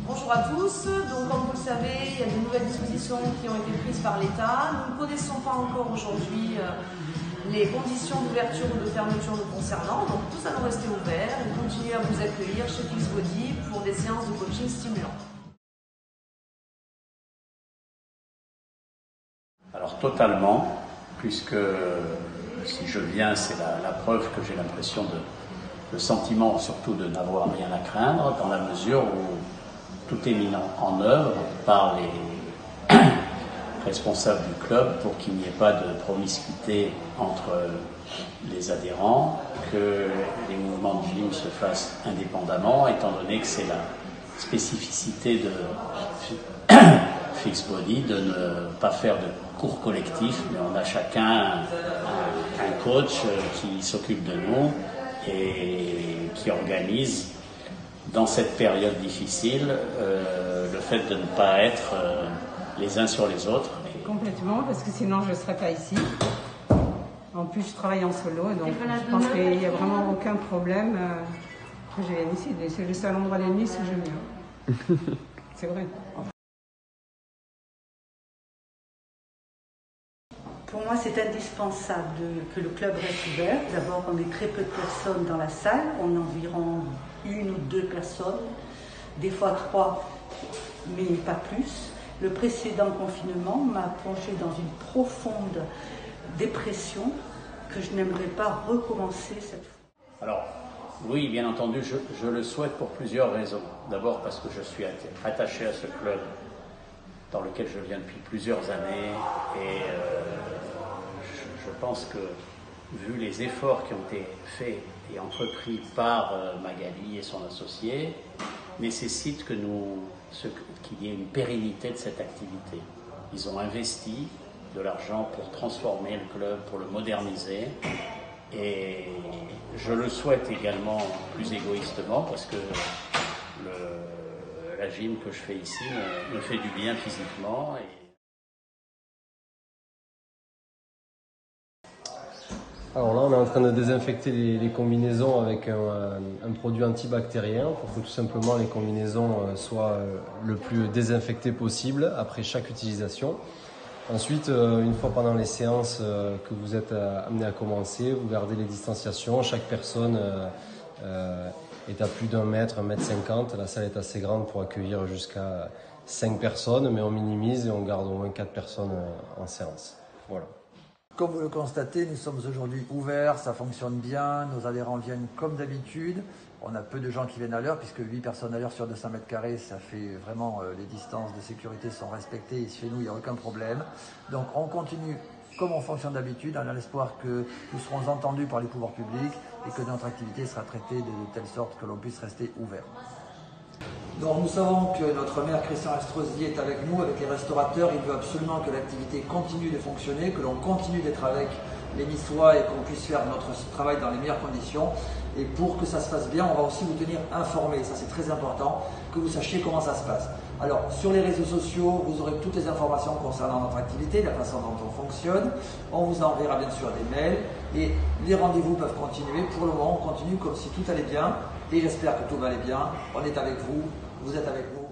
Bonjour à tous, donc comme vous le savez, il y a de nouvelles dispositions qui ont été prises par l'État. Nous ne connaissons pas encore aujourd'hui les conditions d'ouverture ou de fermeture nous concernant, donc tout ça nous rester ouvert et continuer à vous accueillir chez Fixbody pour des séances de coaching stimulantes. Alors totalement, puisque si je viens, c'est la preuve que j'ai l'impression le sentiment surtout de n'avoir rien à craindre, dans la mesure où tout est mis en œuvre par les responsables du club pour qu'il n'y ait pas de promiscuité entre les adhérents, que les mouvements de gym se fassent indépendamment, étant donné que c'est la spécificité de Fixbody de ne pas faire de cours collectifs, mais on a chacun un coach qui s'occupe de nous et qui organise dans cette période difficile le fait de ne pas être les uns sur les autres. Complètement, parce que sinon je ne serais pas ici. En plus, je travaille en solo, donc je pense qu'il n'y a vraiment aucun problème que je vienne ici. C'est le seul endroit de nuit où je viens. C'est vrai. Pour moi, c'est indispensable que le club reste ouvert. D'abord, on est très peu de personnes dans la salle. On a environ 1 ou 2 personnes, des fois 3, mais pas plus. Le précédent confinement m'a plongé dans une profonde dépression que je n'aimerais pas recommencer cette fois. Alors, oui, bien entendu, je le souhaite pour plusieurs raisons. D'abord parce que je suis attaché à ce club dans lequel je viens depuis plusieurs années et je pense que, vu les efforts qui ont été faits et entrepris par Magali et son associé, nécessite qu'il y ait une pérennité de cette activité. Ils ont investi de l'argent pour transformer le club, pour le moderniser, et je le souhaite également plus égoïstement parce que la gym que je fais ici me fait du bien physiquement. Alors là, on est en train de désinfecter les combinaisons avec un produit antibactérien pour que tout simplement les combinaisons soient le plus désinfectées possible après chaque utilisation. Ensuite, une fois pendant les séances que vous êtes amené à commencer, vous gardez les distanciations. Chaque personne est à plus d'1 mètre, 1,50 m. La salle est assez grande pour accueillir jusqu'à 5 personnes, mais on minimise et on garde au moins 4 personnes en séance. Voilà. Comme vous le constatez, nous sommes aujourd'hui ouverts, ça fonctionne bien, nos adhérents viennent comme d'habitude. On a peu de gens qui viennent à l'heure, puisque 8 personnes à l'heure sur 200 mètres carrés, ça fait vraiment, les distances de sécurité sont respectées et chez nous, il n'y a aucun problème. Donc on continue comme on fonctionne d'habitude, en l'espoir que nous serons entendus par les pouvoirs publics et que notre activité sera traitée de telle sorte que l'on puisse rester ouvert. Donc nous savons que notre maire Christian Estrosi est avec nous, avec les restaurateurs. Il veut absolument que l'activité continue de fonctionner, que l'on continue d'être avec les Niçois et qu'on puisse faire notre travail dans les meilleures conditions. Et pour que ça se fasse bien, on va aussi vous tenir informés, ça c'est très important, que vous sachiez comment ça se passe. Alors sur les réseaux sociaux, vous aurez toutes les informations concernant notre activité, la façon dont on fonctionne. On vous enverra bien sûr des mails et les rendez-vous peuvent continuer. Pour le moment, on continue comme si tout allait bien et j'espère que tout va aller bien. On est avec vous, vous êtes avec nous.